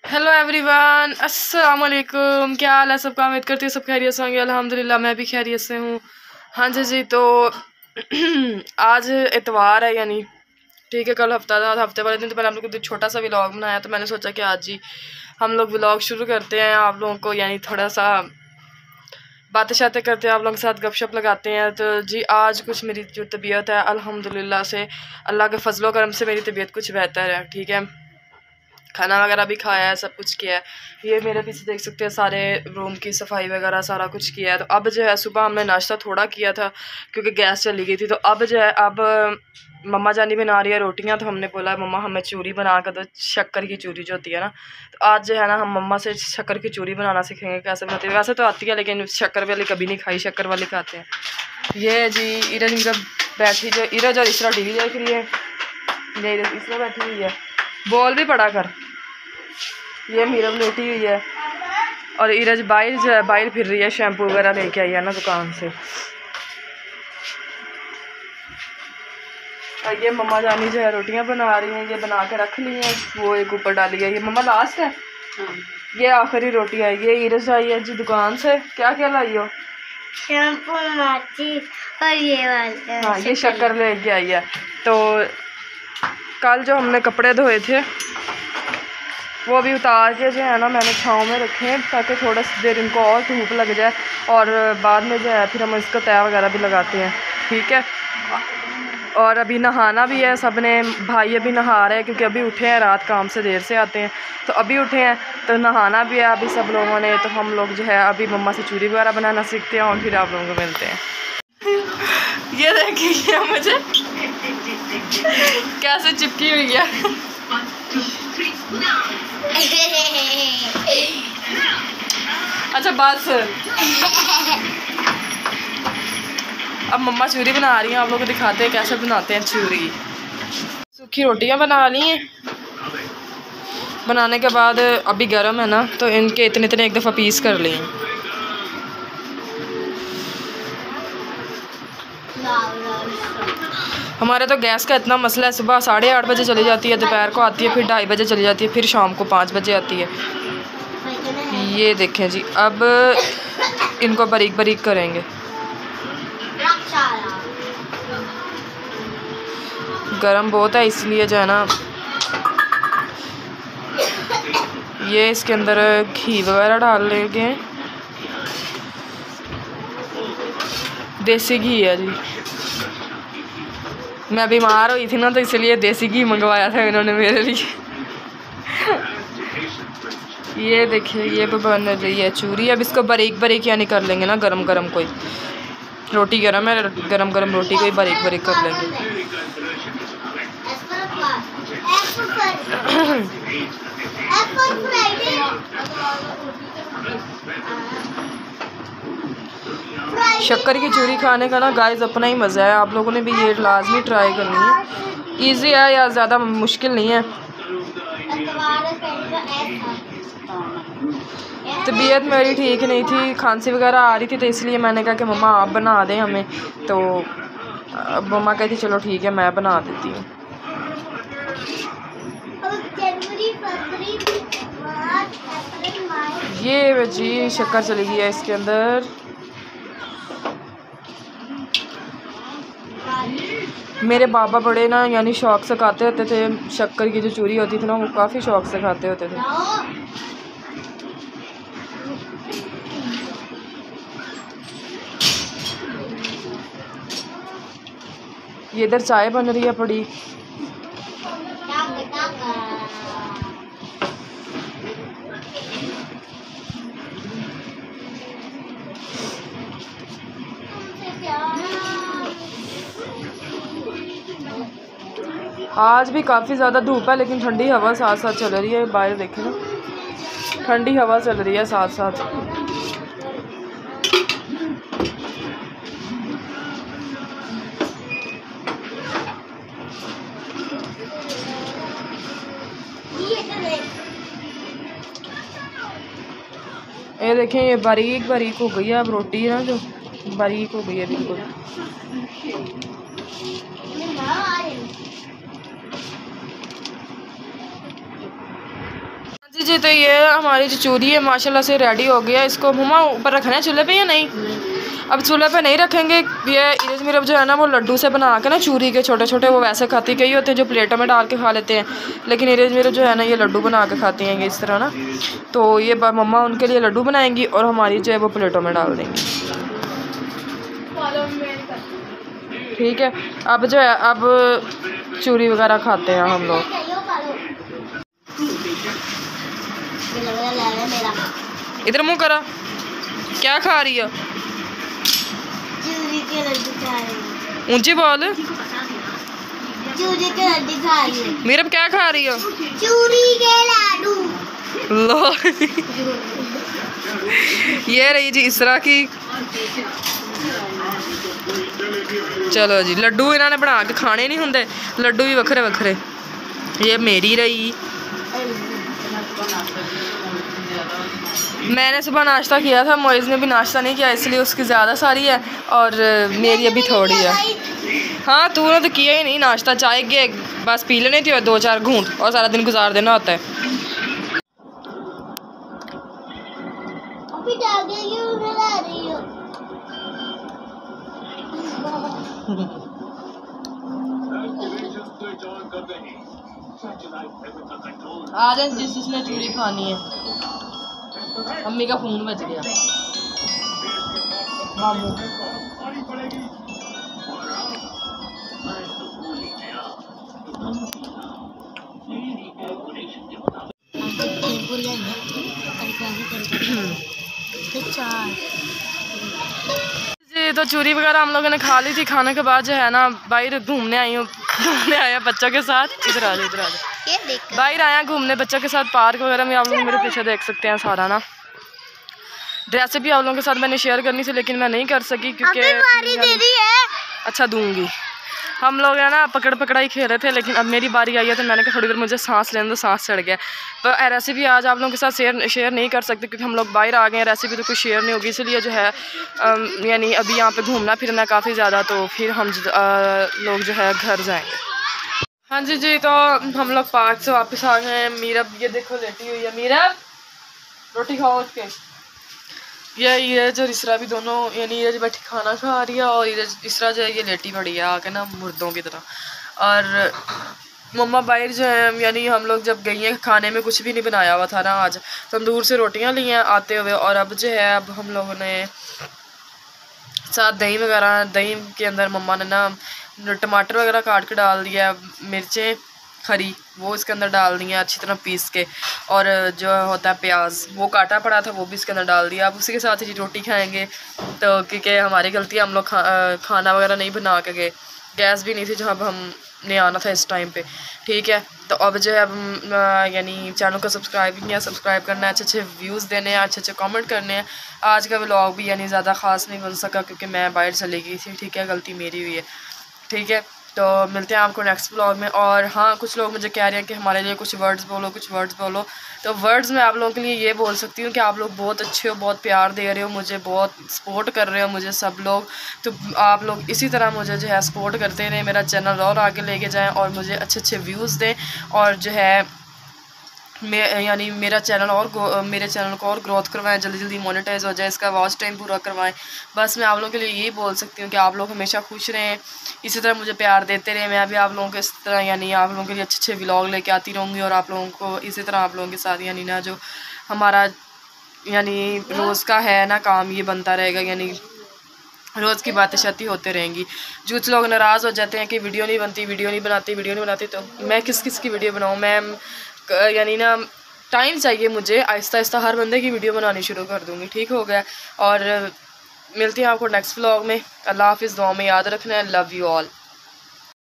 Hello everyone, अस्सलाम वालेकुम। क्या हाल है सबका? उम्मीद करती हूँ सब खैरियत से होंगे। अल्हम्दुलिल्लाह मैं भी खैरियत से हूँ। हाँ जी तो आज इतवार है, यानी ठीक है। कल हफ्ता था, हफ्ते वाले दिन तो मैंने आप लोगों को छोटा सा व्लॉग बनाया, तो मैंने सोचा कि आज ही हम लोग व्लॉग शुरू करते हैं आप लोगों को, यानी थोड़ा सा बातें शातें करते हैं, आप लोगों के साथ गपशप लगाते हैं। तो जी आज कुछ मेरी जो तबीयत है अल्हम्दुलिल्लाह से, अल्लाह के फजलो करम से मेरी तबीयत कुछ बेहतर है। ठीक है, खाना वगैरह भी खाया है, सब कुछ किया है। ये मेरे पीछे देख सकते हैं, सारे रूम की सफाई वगैरह सारा कुछ किया है। तो अब जो है सुबह हमने नाश्ता थोड़ा किया था क्योंकि गैस चली गई थी। तो अब जो है अब मम्मा जानी बना रही है रोटियां, तो हमने बोला मम्मा हमें चूरी बना कर दो, शक्कर की चूरी जो होती है ना। तो आज जो है ना हम मम्मा से शक्कर की चूरी बनाना सीखेंगे, कैसे बनाते हैं। वैसे तो आती है लेकिन शक्कर वाली कभी नहीं खाई, शक्कर वाली खाते हैं। ये जी इरज इधर बैठी, जो इरज और इसरा टीवी देख रही है, ये इसरा बैठी हुई है। बॉल भी पड़ा कर। ये मीरब लेटी हुई है और इरज बाहर जो है बाहर फिर रही है, शैम्पू वगैरह लेके आई है ना दुकान से। और ये मम्मा जानी जो है रोटियां बना रही हैं, ये बना के रख ली हैं, वो एक ऊपर डाली है। ये मम्मा लास्ट है, ये आखिरी रोटी है। ये इरज आई है जी दुकान से। क्या क्या लाई हो? शैम्पू, माचिस और ये वाला। हाँ, ये शक्कर लेके आई है। तो कल जो हमने कपड़े धोए थे वो अभी उतार के जो है ना मैंने छाँव में रखे हैं, ताकि थोड़ा सी देर इनको और धूप लग जाए, और बाद में जो है फिर हम इसका तय वगैरह भी लगाते हैं। ठीक है, और अभी नहाना भी है सब ने। भाई अभी नहा रहे हैं क्योंकि अभी उठे हैं, रात काम से देर से आते हैं, तो अभी उठे हैं, तो नहाना भी है अभी सब लोगों ने। तो हम लोग जो है अभी मम्मा से चूरी वगैरह बनाना सीखते हैं और फिर आप लोगों को मिलते हैं। ये देखिए मुझे कैसे चिपकी हुई है। अच्छा बस, अब मम्मा चूरी बना रही हैं, आप लोगों को दिखाते हैं कैसे बनाते हैं चूरी। सूखी रोटियां बना ली हैं, बनाने के बाद अभी गर्म है ना, तो इनके इतने इतने एक दफ़ा पीस कर लिए। हमारे तो गैस का इतना मसला है, सुबह 8:30 बजे चली जाती है, दोपहर को आती है, फिर 2:30 बजे चली जाती है, फिर शाम को 5 बजे आती है। ये देखें जी, अब इनको बारीक बारीक करेंगे। गरम बहुत है इसलिए जो है ना, ये इसके अंदर घी वगैरह डाल लेंगे। देसी घी है जी, मैं बीमार हुई थी ना, तो इसलिए देसी घी मंगवाया था इन्होंने मेरे लिए। ये देखिए ये बन रही है चूरी। अब इसको बारीक बारीक यानी कर लेंगे ना, गरम गरम कोई रोटी गरम है, गरम गरम रोटी को ही बारीक बारीक कर लेंगे। शक्कर की चूरी खाने का ना गाइस अपना ही मज़ा है, आप लोगों ने भी ये लाजमी ट्राई करनी है। इजी है या ज़्यादा मुश्किल नहीं है। तबीयत मेरी ठीक नहीं थी, खांसी वगैरह आ रही थी, तो इसलिए मैंने कहा कि मम्मा आप बना दें हमें। तो मम्मा कहती चलो ठीक है मैं बना देती हूँ। ये जी शक्कर चली गई है इसके अंदर। मेरे बाबा बड़े ना यानी शौक से खाते होते थे, शक्कर की जो चूरी होती थी ना वो काफ़ी शौक से खाते होते थे। ये इधर चाय बन रही है पड़ी। आज भी काफ़ी ज़्यादा धूप है, लेकिन ठंडी हवा साथ साथ चल रही है। बाहर देखें ना, ठंडी हवा चल रही है साथ साथ। ये देखें ये बारीक बारीक हो गई है। अब रोटी है ना जो बारीक हो गई है बिल्कुल। जी तो ये हमारी जो चूरी है माशाल्लाह से रेडी हो गया। इसको मम्मा ऊपर रखना है चूल्हे पे या नहीं? अब चूल्हे पे नहीं रखेंगे। ये इरेज मिरब जो है ना वो लड्डू से बना के ना चूरी के छोटे छोटे वो वैसे खाती कई होते हैं जो प्लेटों में डाल के खा लेते हैं, लेकिन इरेज मिरब जो है ना ये लड्डू बना के खाती हैं इस तरह ना। तो ये मम्मा उनके लिए लड्डू बनाएंगी और हमारी जो है वो प्लेटों में डाल देंगी। ठीक है, अब जो है अब चूरी वगैरह खाते हैं हम लोग। इधर मुँह करा, क्या खा रही है? चूरी के लड्डू खा रही है। ऊंची बोल। चूरी के लड्डू खा रही है। मेरे क्या खा रही है? चूरी के लाडू। लो ये रही जी इसरा की। चलो जी, लड्डू इन्होंने बना के खाने नहीं होंगे, लड्डू भी वखरे वखरे। ये मेरी रही। मैंने सुबह नाश्ता किया था, मोइज़ ने भी नाश्ता नहीं किया इसलिए उसकी ज़्यादा सारी है और मेरी अभी थोड़ी है। हाँ तूने तो किया ही नहीं नाश्ता, चाय के बस पी लेने थी और 2-4 घूंट और सारा दिन गुजार देना होता है। आज जिसने चूरी खानी है, मम्मी का फोन बज गया। मामू जी तो चूरी वगैरह हम लोगों ने खा ली थी। खाने के बाद जो है ना बाहर घूमने आई हूँ, घूमने आया बच्चों के साथ। इधर आ जाओ, इधर आ जाओ। बाहर आया घूमने बच्चों के साथ पार्क वगैरह में। आप लोग मेरे पीछे देख सकते हैं सारा ना। ड्रेस भी आप लोगों के साथ मैंने शेयर करनी थी लेकिन मैं नहीं कर सकी क्योंकि अच्छा दूंगी। हम लोग है ना पकड़ पकड़ाई खेल रहे थे, लेकिन अब मेरी बारी आई है तो मैंने कहा थोड़ी देर मुझे सांस लेने दो, सांस चढ़ गया। तो रेसिपी आज आप लोगों के साथ शेयर नहीं कर सकते क्योंकि हम लोग बाहर आ गए हैं, रेसिपी तो कुछ शेयर नहीं होगी। इसलिए जो है यानी अभी यहाँ पे घूमना फिरना काफ़ी ज़्यादा, तो फिर हम लोग जो है घर जाएंगे। हाँ जी जी तो हम लोग पार्क से वापस आ गए हैं। मीरब ये देखो लेटी हुई है। मीरब रोटी खाओ उठ के। ये जो इसरा भी दोनों यानी ये जो बैठी खाना खा रही है और इसरा जो है ये लेटी पड़ी है आके ना मुर्दों की तरह। और मम्मा बाहर जो है यानी हम लोग जब गई हैं खाने में कुछ भी नहीं बनाया हुआ था ना, आज तंदूर से रोटियां ली हैं आते हुए। और अब जो है अब हम लोगों ने साथ दही वगैरह, दही के अंदर मम्मा ने ना टमाटर वगैरह काट के डाल दिया, मिर्चें खरी वो इसके अंदर डाल दी हैं अच्छी तरह पीस के, और जो होता है प्याज वो काटा पड़ा था वो भी इसके अंदर डाल दिया। अब उसी के साथ ही रोटी खाएंगे। तो क्योंकि हमारी गलती, हम लोग खाना वगैरह नहीं बना के गए, गैस भी नहीं थी जब हमने आना था इस टाइम पे। ठीक है, तो अब जो है अब यानी चैनल को सब्सक्राइब करना है, अच्छे अच्छे व्यूज़ देने हैं, अच्छे अच्छे कमेंट करने हैं। आज का व्लॉग भी यानी ज़्यादा ख़ास नहीं बन सका क्योंकि मैं बाहर चली गई थी। ठीक है, गलती मेरी हुई है। ठीक है, तो मिलते हैं आपको नेक्स्ट व्लॉग में। और हाँ, कुछ लोग मुझे कह रहे हैं कि हमारे लिए कुछ वर्ड्स बोलो। तो वर्ड्स मैं आप लोगों के लिए ये बोल सकती हूँ कि आप लोग बहुत अच्छे हो, बहुत प्यार दे रहे हो मुझे, बहुत सपोर्ट कर रहे हो मुझे सब लोग। तो आप लोग इसी तरह मुझे जो है सपोर्ट करते रहें, मेरा चैनल और आगे लेके जाएँ और मुझे अच्छे अच्छे व्यूज़ दें, और जो है यानी मेरे चैनल को और ग्रोथ करवाएं, जल्दी जल्दी मोनेटाइज हो जाए, इसका वॉच टाइम पूरा करवाएं। बस मैं आप लोगों के लिए यही बोल सकती हूँ कि आप लोग हमेशा खुश रहें, इसी तरह मुझे प्यार देते रहें। मैं भी आप लोगों को इस तरह यानी आप लोगों के लिए अच्छे अच्छे व्लॉग लेके आती रहूँगी, और आप लोगों को इसी तरह आप लोगों के साथ यानी ना जो हमारा यानी रोज़ का है ना काम ये बनता रहेगा, यानी रोज़ की बातें शाती होते रहेंगी। कुछ लोग नाराज़ हो जाते हैं कि वीडियो नहीं बनाती, तो मैं किस की वीडियो बनाऊँ। मैं यानी ना टाइम चाहिए मुझे, आहिस्ता आहिस्ता हर बंदे की वीडियो बनानी शुरू कर दूँगी। ठीक हो गया, और मिलती हैं आपको नेक्स्ट व्लॉग में। अल्लाह हाफिज़, दुआ में याद रखना है। Love you all.